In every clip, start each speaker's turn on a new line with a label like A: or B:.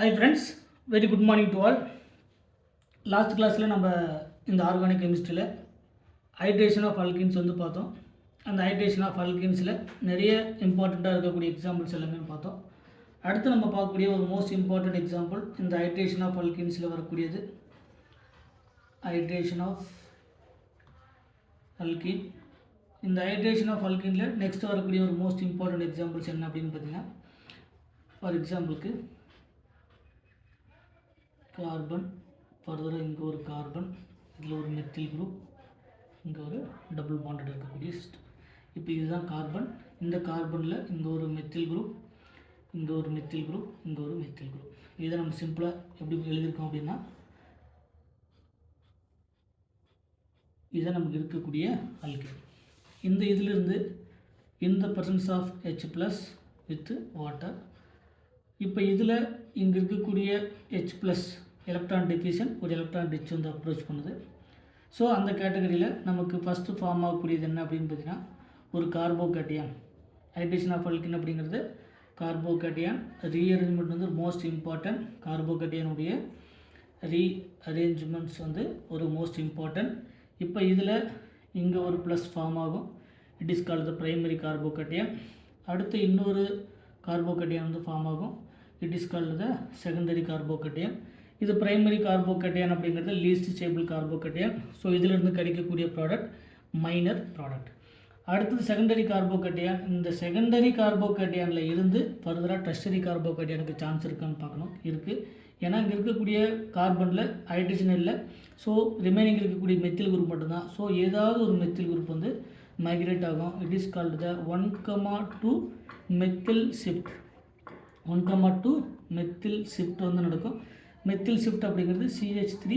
A: Hi friends, very good morning to all. Last கிளாஸில் நம்ம இந்த ஆர்கானிக் கெமிஸ்ட்ரியில் ஹைட்ரேஷன் ஆஃப் அல்கின்ஸ் வந்து பார்த்தோம். அந்த ஹைட்ரேஷன் ஆஃப் அல்கின்ஸில் நிறைய இம்பார்ட்டண்ட்டாக இருக்கக்கூடிய எக்ஸாம்பிள்ஸ் எல்லாமே பார்த்தோம். அடுத்து நம்ம பார்க்கக்கூடிய ஒரு மோஸ்ட் இம்பார்ட்டண்ட் எக்ஸாம்பிள் இந்த ஹைட்ரேஷன் ஆஃப் அல்கின்ஸில் வரக்கூடியது ஹைட்ரேஷன் ஆஃப் அல்கின். இந்த ஹைட்ரேஷன் ஆஃப் அல்கினில் நெக்ஸ்ட் வரக்கூடிய ஒரு மோஸ்ட் இம்பார்ட்டண்ட் எக்ஸாம்பிள்ஸ் என்ன அப்படின்னு பார்த்தீங்கன்னா, ஃபார் எக்ஸாம்பிளுக்கு கார்பன், ஃபர்தராக இங்கே ஒரு கார்பன், இதில் ஒரு மெத்தில் குரூப், இங்கே ஒரு டபுள் பாண்டட் இருக்கக்கூடிய சிஸ்டம். இப்போ இதுதான் கார்பன். இந்த கார்பனில் இங்கே ஒரு மெத்தில் குரூப், இங்கே ஒரு மெத்தில் குரூப், இங்கே ஒரு மெத்தில் குரூப். இதை நம்ம சிம்பிளாக எப்படி எழுதியிருக்கோம் அப்படின்னா, இதுதான் நமக்கு இருக்கக்கூடிய அல்கைன். இந்த இதிலிருந்து இந்த presence of H+ with water. இப்போ இதில் இங்கே இருக்கக்கூடிய H+ எலக்ட்ரான் டிஃப்யூஷன், ஒரு எலக்ட்ரான் ரிச் வந்து அப்ரோச் பண்ணுது. ஸோ அந்த கேட்டகரியில் நமக்கு ஃபஸ்ட்டு ஃபார்ம் ஆகக்கூடியது என்ன அப்படின்னு பார்த்தீங்கன்னா, ஒரு கார்போகேட்டியான். ஹைட்ரேஷன் ஆஃப் அல்கின் அப்படிங்கிறது கார்போகேட்டியான். ரீஅரேஞ்ச்மெண்ட் வந்து மோஸ்ட் இம்பார்ட்டன்ட். கார்போகேட்டியானுடைய ரீஅரேஞ்ச்மெண்ட்ஸ் வந்து ஒரு மோஸ்ட் இம்பார்ட்டன்ட். இப்போ இதில் இங்கே ஒரு ப்ளஸ் ஃபார்ம் ஆகும். It is called the primary carbocation. அடுத்து இன்னொரு கார்போகேட்டியான் வந்து ஃபார்ம் ஆகும். It is called the secondary carbocation. இது பிரைமரி கார்போகேட்டியான் அப்படிங்கிறது லீஸ்ட் ஸ்டேபிள் கார்போகேட்டியான். ஸோ இதிலிருந்து கிடைக்கக்கூடிய ப்ராடக்ட் மைனர் ப்ராடக்ட். அடுத்தது செகண்டரி கார்போகேட்டியான். இந்த செகண்டரி கார்போகேட்டியானில் இருந்து ஃபர்தராக டெர்ஷரி கார்போகேட்டியானுக்கு சான்ஸ் இருக்கான்னு பார்க்கணும். இருக்குது. ஏன்னா இங்கே இருக்கக்கூடிய கார்பனில் ஹைட்ரஜன் இல்லை. ஸோ ரிமைனிங் இருக்கக்கூடிய மெத்தில் குரூப் மட்டும்தான். ஸோ ஏதாவது ஒரு மெத்தில் குரூப் வந்து மைக்ரேட் ஆகும். It is called the 1,2 methyl shift. 1,2 methyl shift வந்து நடக்கும். மெத்தில் ஷிஃப்ட் அப்படிங்கிறது CH3-,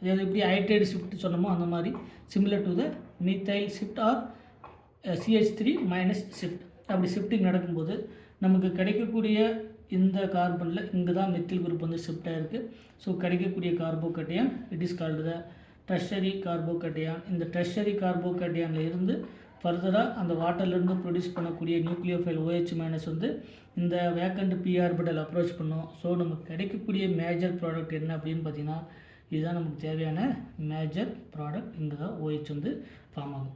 A: அதாவது எப்படி ஹைட்ரைடு ஷிஃப்ட் சொன்னமோ அந்த மாதிரி similar to the methyl shift or CH3- shift. அப்படி ஷிஃப்டிங் நடக்கும்போது நமக்கு கிடைக்கக்கூடிய இந்த கார்பனில் இங்கே தான் மெத்தில் குரூப் வந்து ஷிஃப்ட் ஆகிருக்கு. ஸோ கிடைக்கக்கூடிய carbocation it is called the tertiary carbocation. இந்த டெர்ஷரி கார்போகேட்டியானில் இருந்து ஃபர்தராக அந்த வாட்டர்லேருந்து ப்ரொடியூஸ் பண்ணக்கூடிய நியூக்ளியோஃபைல் OH- வந்து இந்த வேக்கண்ட் p ஆர்பிட்டல் அப்ரோச் பண்ணும். ஸோ நமக்கு கிடைக்கக்கூடிய மேஜர் ப்ராடக்ட் என்ன அப்படின்னு பார்த்தீங்கன்னா, இதுதான் நமக்கு தேவையான மேஜர் ப்ராடக்ட். இங்கே தான் OH வந்து ஃபார்ம் ஆகும்.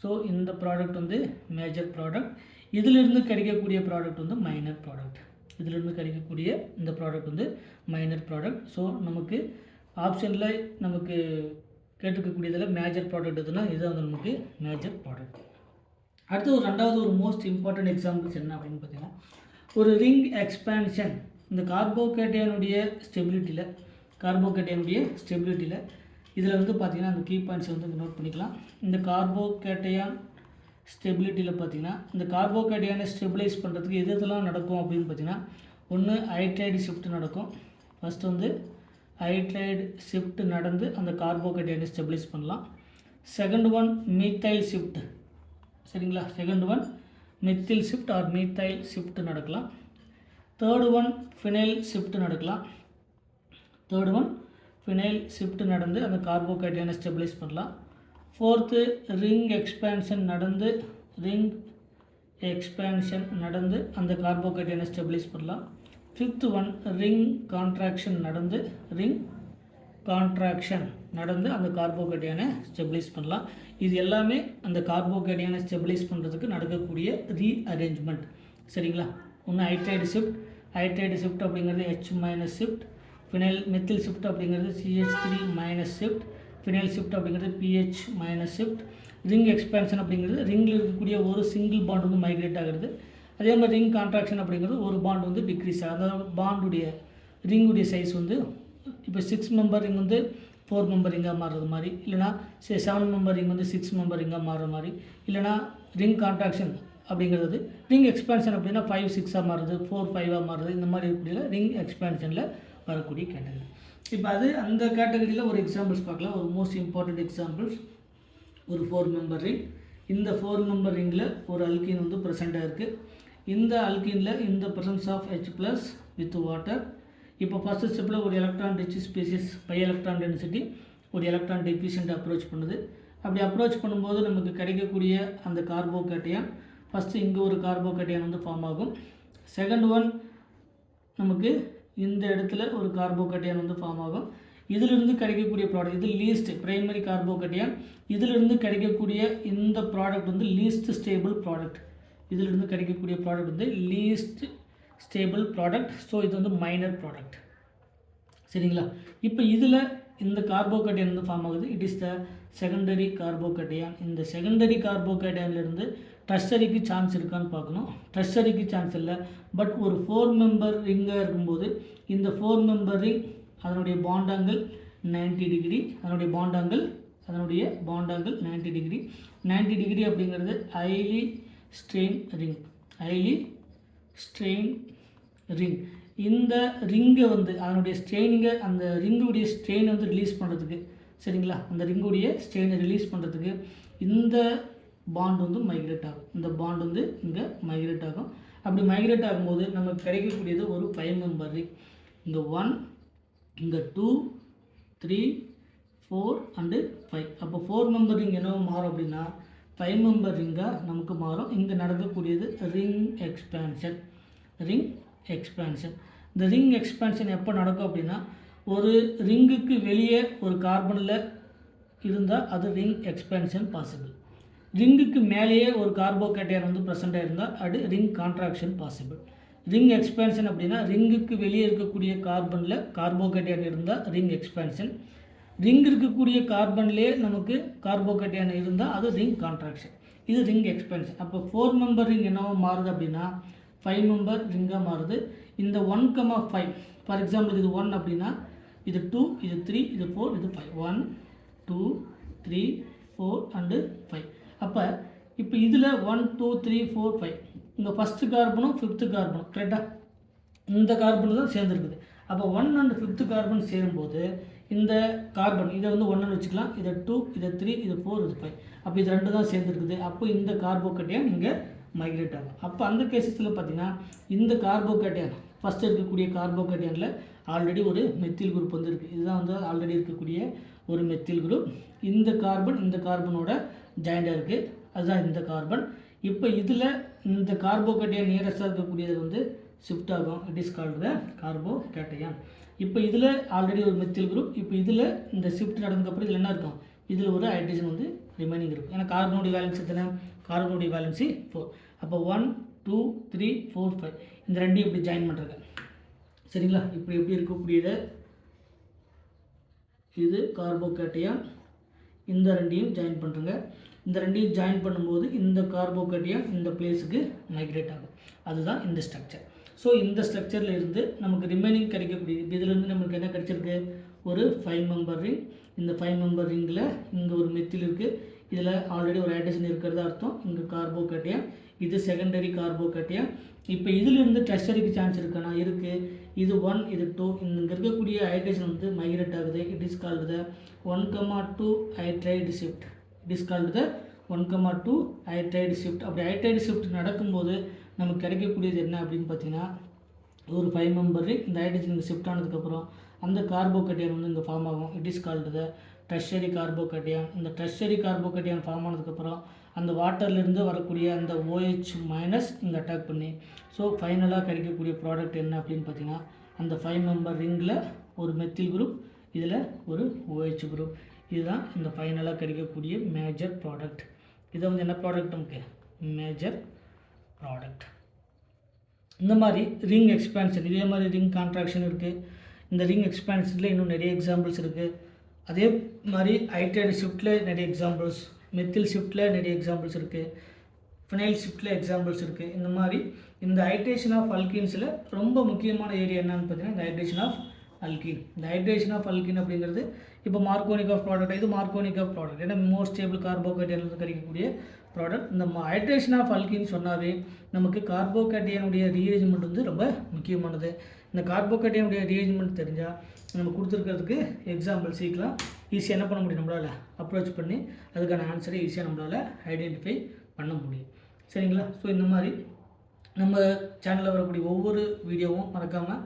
A: ஸோ இந்த ப்ராடக்ட் வந்து மேஜர் ப்ராடக்ட். இதிலிருந்து கிடைக்கக்கூடிய ப்ராடக்ட் வந்து மைனர் ப்ராடக்ட். இதிலிருந்து கிடைக்கக்கூடிய இந்த ப்ராடக்ட் வந்து மைனர் ப்ராடக்ட். ஸோ நமக்கு ஆப்ஷனில் நமக்கு கேட்டிருக்கக்கூடியதில் மேஜர் ப்ராடக்ட் எதுனா இதுதான் வந்து நமக்கு மேஜர் ப்ராடக்ட். அடுத்து ஒரு ரெண்டாவது ஒரு மோஸ்ட் இம்பார்ட்டன்ட் எக்ஸாம்பிள்ஸ் என்ன அப்படின்னு பார்த்தீங்கன்னா, ஒரு ரிங் எக்ஸ்பேன்ஷன். இந்த கார்போகேட்டியானுடைய ஸ்டெபிலிட்டியில் இதில் வந்து பார்த்திங்கன்னா அந்த கீ பாயிண்ட்ஸ் வந்து நோட் பண்ணிக்கலாம். இந்த கார்போகேட்டியான் ஸ்டெபிலிட்டியில் பார்த்திங்கன்னா, இந்த கார்போகேட்டியானை ஸ்டெபிலைஸ் பண்ணுறதுக்கு எதெல்லாம் நடக்கும் அப்படின்னு பார்த்திங்கன்னா, ஒன்று ஹைட்ரைடு ஷிஃப்ட் நடக்கும். ஃபஸ்ட்டு வந்து ஹைட்ரைடு ஷிஃப்ட் நடந்து அந்த கார்போகேட்டியானை ஸ்டெபிலைஸ் பண்ணலாம். Second one methyl shift. சரிங்களா? Second one methyl shift or methyl shift நடக்கலாம். தேர்டு ஒன் ஃபினைல் ஷிஃப்ட் நடக்கலாம். நடந்து அந்த கார்போகேட்டியானை ஸ்டெபிலைஸ் பண்ணலாம். ஃபோர்த்து ரிங் எக்ஸ்பேன்ஷன் நடந்து அந்த கார்போகேட்டியானை ஸ்டெபிலைஸ் பண்ணலாம். ஃபிஃப்த் ஒன் ரிங் கான்ட்ராக்ஷன் நடந்து அந்த கார்போகேட்டியானை ஸ்டெபிலைஸ் பண்ணலாம். இது எல்லாமே அந்த கார்போகேட்டியானை ஸ்டெபிலைஸ் பண்ணுறதுக்கு நடக்கக்கூடிய ரீஅரேஞ்ச்மெண்ட். சரிங்களா? ஒன்று ஹைட்ரைடு ஷிஃப்ட் அப்படிங்கிறது H- ஷிஃப்ட். மெத்தில் ஷிஃப்ட் அப்படிங்கிறது CH3- ஷிஃப்ட். ஃபினைல் ஷிஃப்ட் அப்படிங்கிறது PH- ஷிஃப்ட். ரிங் எக்ஸ்பேன்ஷன் அப்படிங்கிறது ரிங்கில் இருக்கக்கூடிய ஒரு சிங்கிள் பாண்ட் வந்து மைக்ரேட் ஆகிறது. அதே மாதிரி ரிங் கான்ட்ராக்ஷன் அப்படிங்கிறது ஒரு பாண்ட் வந்து டிக்ரீஸ் ஆகுது. அதாவது ரிங்குடைய சைஸ் வந்து இப்போ 6 மெம்பர் ரிங் வந்து 4 மெம்பர் ரிங்காக மாறுறது மாதிரி, இல்லைனா 7 மெம்பர் ரிங் வந்து 6 மெம்பர் ரிங்காக மாறுற மாதிரி, இல்லைனா ரிங் கான்ட்ராக்ஷன் அப்படிங்கிறது ரிங் எக்ஸ்பேன்ஷன் அப்படின்னா 5 6ஆக மாறுறது, 4 5ஆக மாறுறது, இந்த மாதிரி இருக்கக்கூடிய ரிங் எக்ஸ்பேன்ஷனில் வரக்கூடிய கேட்டகரி. இப்போ அந்த கேட்டகரியில் ஒரு எக்ஸாம்பிள்ஸ் பார்க்கலாம். ஒரு மோஸ்ட் இம்பார்ட்டண்ட் எக்ஸாம்பிள்ஸ் ஒரு 4 மெம்பர் ரிங். இந்த 4 மெம்பர் ரிங்கில் ஒரு அல்கீன் வந்து ப்ரெசென்ட் ஆகிருக்கு. இந்த அல்கீனில் இந்த presence of H+ with water. இப்போ ஃபஸ்ட்டு ஸ்டெப்பில் ஒரு electron rich species by electron density ஒரு எலக்ட்ரான் டெஃபிஷியன்ட் அப்ரோச் பண்ணுது. அப்படி அப்ரோச் பண்ணும்போது நமக்கு கிடைக்கக்கூடிய அந்த கார்போகேட்டியான் ஃபஸ்ட்டு இங்கே ஒரு கார்போகேட்டியான் வந்து ஃபார்ம் ஆகும். செகண்ட் ஒன் நமக்கு இந்த இடத்துல ஒரு கார்போகேட்டையான் வந்து ஃபார்ம் ஆகும். இதிலிருந்து கிடைக்கக்கூடிய ப்ராடக்ட் இது லீஸ்ட் பிரைமரி கார்போகேட்டையான். இதிலிருந்து கிடைக்கக்கூடிய இந்த ப்ராடக்ட் வந்து லீஸ்ட் ஸ்டேபிள் ப்ராடக்ட். இதிலிருந்து கிடைக்கக்கூடிய ப்ராடக்ட் வந்து லீஸ்ட் ஸ்டேபிள் ப்ராடக்ட். ஸோ இது வந்து மைனர் ப்ராடக்ட். சரிங்களா? இப்போ இதில் இந்த கார்போகேட்டையான் வந்து ஃபார்ம் ஆகுது. It is the secondary கார்போகேட்டையான். இந்த செகண்டரி கார்போகேட்டையான்லேருந்து டெர்ஷரிக்கு சான்ஸ் இருக்கான்னு பார்க்கணும். டெர்ஷரிக்கு சான்ஸ் இல்லை. பட் ஒரு 4 மெம்பர் ரிங்காக இருக்கும்போது இந்த 4 மெம்பர் ரிங் அதனுடைய பாண்ட் ஆங்கிள் 90 டிகிரி. அதனுடைய பாண்ட் ஆங்கிள் 90 டிகிரி. 90 டிகிரி அப்படிங்கிறது ஹைலி ஸ்ட்ரெயின் ரிங். இந்த ரிங்கை வந்து அதனுடைய ஸ்ட்ரெயினிங்கை அந்த ரிங்குடைய ஸ்ட்ரெயின் வந்து ரிலீஸ் பண்ணுறதுக்கு, சரிங்களா, அந்த ரிங்குடைய ஸ்ட்ரெயினை ரிலீஸ் பண்ணுறதுக்கு இந்த பாண்ட் வந்து மைக்ரேட் ஆகும். இந்த பாண்ட் வந்து இங்கே மைக்ரேட் ஆகும். அப்படி மைக்ரேட் ஆகும்போது நமக்கு கிடைக்கக்கூடியது ஒரு 5 மெம்பர் ரிங். இங்கே 1, இங்கே 2, 3, 4 அண்டு 5. அப்போ 4 மெம்பர் ரிங் என்னவோ மாறும் அப்படின்னா 5 மெம்பர் ரிங்காக நமக்கு மாறும். இங்கே நடக்கக்கூடியது ரிங் எக்ஸ்பேன்ஷன். இந்த ரிங் எக்ஸ்பேன்ஷன் எப்போ நடக்கும் அப்படின்னா ஒரு ரிங்குக்கு வெளியே ஒரு கார்பனில் இருந்தால் அது ரிங் எக்ஸ்பேன்ஷன் பாசிபிள். ரிங்குக்கு மேலேயே ஒரு கார்போகேட்டையான் வந்து ப்ரெசென்ட் ஆகிருந்தால் அது ring contraction possible. Ring expansion அப்படின்னா ரிங்குக்கு வெளியே இருக்கக்கூடிய கார்பனில் கார்போகேட்டையான் இருந்தால் ரிங் எக்ஸ்பேன்ஷன். ரிங் இருக்கக்கூடிய கார்பன்லேயே நமக்கு கார்போகேட்டையான் இருந்தால் அது ரிங் கான்ட்ராக்ஷன். இது ரிங் எக்ஸ்பேன்ஷன். அப்போ 4 மெம்பர் ரிங் என்னவோ மாறுது அப்படின்னா 5 மெம்பர் ரிங்காக மாறுது. இந்த 1,5 ஃபார் எக்ஸாம்பிள் இது 1 அப்படின்னா இது 2, இது 3, இது 4, இது 5. 1, 2, 3, 4 அண்டு 5. அப்போ இப்போ இதில் 1, 2, 3, 4, 5 இந்த ஃபஸ்ட்டு கார்பனும் 5th கார்பனும் கரெக்டாக இந்த கார்பன் தான் சேர்ந்துருக்குது. அப்போ 1 அண்ட் 5th கார்பன் சேரும்போது இந்த கார்பன் இதை வந்து 1ன்னு வச்சுக்கலாம். இதை 2, இதை 3, இது 4, இது 5. அப்போ இது 2 தான் சேர்ந்துருக்குது. அப்போ இந்த கார்போகேட்டையான் இங்கே மைக்ரேட் ஆகும். அப்போ அந்த கேசஸில் பார்த்திங்கன்னா இந்த கார்போகேட்டையான் ஃபஸ்ட்டு இருக்கக்கூடிய கார்போகேட்டையானில் ஆல்ரெடி ஒரு மெத்தில் குரூப் வந்து இருக்குது. இதுதான் வந்து ஆல்ரெடி இருக்கக்கூடிய ஒரு மெத்தில் குரூப். இந்த கார்பன் இந்த கார்பனோட ஜாயிண்டாக இருக்குது. அதுதான் இந்த கார்பன். இப்போ இதில் இந்த கார்போகேட்டையான் நியரஸ்டாக இருக்கக்கூடியது வந்து ஷிஃப்ட் ஆகும். இட் இஸ் கால்டு த கார்போகேட்டையான். இப்போ இதில் ஆல்ரெடி ஒரு மெத்தில் குரூப். இப்போ இதில் இந்த ஷிஃப்ட் நடந்ததுக்கப்புறம் இதில் என்ன இருக்கும்? இதில் ஒரு ஹைட்ரஜன் வந்து ரிமைனிங் இருக்கும். ஏன்னா கார்பனுடைய வேலன்ஸ் எத்தனை? கார்பனுடைய வேலன்ஸி 4. அப்போ 1, 2, 3, 4, 5 இந்த ரெண்டையும் இப்படி ஜாயின் பண்ணுறது. சரிங்களா? இப்படி எப்படி இருக்கக்கூடியது இது கார்போகேட்டையான். இந்த ரெண்டையும் ஜாயின் பண்ணுறங்க. இந்த ரெண்டையும் ஜாயின் பண்ணும்போது இந்த கார்போகேட்டையான் இந்த பிளேஸுக்கு மைக்ரேட் ஆகும். அதுதான் இந்த ஸ்ட்ரக்சர். ஸோ இந்த ஸ்ட்ரக்சரில் இருந்து நமக்கு ரிமைனிங் கிடைக்கக்கூடிய இதிலேருந்து நமக்கு என்ன கிடைச்சிருக்கு? ஒரு 5 மெம்பர் ரிங். இந்த 5 மெம்பர் ரிங்கில் இங்கே ஒரு மெத்தில் இருக்குது. இதில் ஆல்ரெடி ஒரு ஹைட்ரஜன் இருக்கிறதா அர்த்தம். இங்கே கார்போகேட்டையான், இது செகண்டரி கார்போகேட்டையான். இப்போ இதிலிருந்து டெர்ஷரிக்கு சான்ஸ் இருக்குன்னா இருக்குது. இது 1, இது 2. இங்கே இருக்கக்கூடிய ஹைட்ரஜன் வந்து மைக்ரேட் ஆகுது. It is called the 1,2 hydride shift. It is called the 1,2 hydride shift. அப்படி ஹைட்ரைடு ஷிஃப்ட் நடக்கும்போது நமக்கு கிடைக்கக்கூடியது என்ன அப்படின்னு பார்த்தீங்கன்னா ஒரு 5 மெம்பர் இந்த ஹைட்ரஜன் இங்கே ஷிஃப்ட் ஆனதுக்கப்புறம் அந்த கார்போகேட்டையான் வந்து இங்கே ஃபார்ம் ஆகும். It is called the tertiary கார்போகேட்டையான். இந்த டெர்ஷரி கார்போகேட்டையான் ஃபார்ம் ஆனதுக்கப்புறம் அந்த வாட்டர்லேருந்து வரக்கூடிய அந்த OH மைனஸ் இங்கே அட்டாக் பண்ணி ஸோ ஃபைனலாக கிடைக்கக்கூடிய ப்ராடக்ட் என்ன அப்படின்னு பார்த்தீங்கன்னா அந்த 5 மெம்பர் ரிங்கில் ஒரு மெத்தில் குரூப், இதில் ஒரு OH குரூப். இதுதான் இந்த ஃபைனலாக கிடைக்கக்கூடிய மேஜர் ப்ராடக்ட். இதை வந்து என்ன ப்ராடக்ட் நமக்கு? Major product. இந்த மாதிரி ரிங் எக்ஸ்பேன்ஷன், இதே மாதிரி ரிங் கான்ட்ராக்ஷன் இருக்குது. இந்த ரிங் எக்ஸ்பேன்ஷனில் இன்னும் நிறைய எக்ஸாம்பிள்ஸ் இருக்குது. அதே மாதிரி ஹைட்ரைடு ஷிஃப்ட்டில் நிறைய எக்ஸாம்பிள்ஸ், மெத்தில் ஷிஃப்ட்டில் நிறைய எக்ஸாம்பிள்ஸ் இருக்குது, ஃபினைல் ஷிஃப்ட்டில் எக்ஸாம்பிள்ஸ் இருக்குது. இந்த மாதிரி இந்த ஹைட்ரேஷன் ஆஃப் அல்கீன்ஸில் ரொம்ப முக்கியமான ஏரியா என்னன்னு பார்த்தீங்கன்னா இந்த ஹைட்ரேஷன் ஆஃப் அல்கீன். இந்த ஹைட்ரேஷன் ஆஃப் அல்கீன் அப்படிங்கிறது இப்போ மார்க்கோனிக் ஆஃப் ப்ராடக்ட். இது மார்க்கோனிக் ஆஃப் ப்ராடக்ட் ஏன்னா மோர் ஸ்டேபிள் கார்போகேட்டையான் கிடைக்கக்கூடிய ப்ராடக்ட். இந்த ஹைட்ரேஷன் ஆஃப் அல்கீன் சொன்னாவே நமக்கு கார்போகேட்டையானுடைய ரீஅரேஞ்ச்மெண்ட் வந்து ரொம்ப முக்கியமானது. இந்த கார்போகேட்டையானுடைய ரீஅரேஞ்ச்மெண்ட் தெரிஞ்சால் நம்ம கொடுத்துருக்கிறதுக்கு எக்ஸாம்பிள் சீக்கிரம் ஈஸியாக என்ன பண்ண முடியும்? நம்மளால் அப்ரோச் பண்ணி அதுக்கான ஆன்சரை ஈஸியாக நம்மளால் ஐடென்டிஃபை பண்ண முடியும். சரிங்களா? ஸோ இந்த மாதிரி நம்ம சேனலில் வரக்கூடிய ஒவ்வொரு வீடியோவும் மறக்காமல்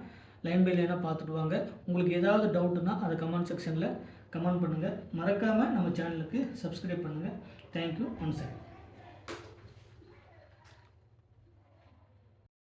A: லைன் பை லைனாக பார்த்துட்டு வாங்க. உங்களுக்கு ஏதாவது டவுட்டுன்னா அதை கமெண்ட் செக்ஷனில் கமெண்ட் பண்ணுங்கள். மறக்காமல் நம்ம சேனலுக்கு சப்ஸ்கிரைப் பண்ணுங்கள். Thank you once again.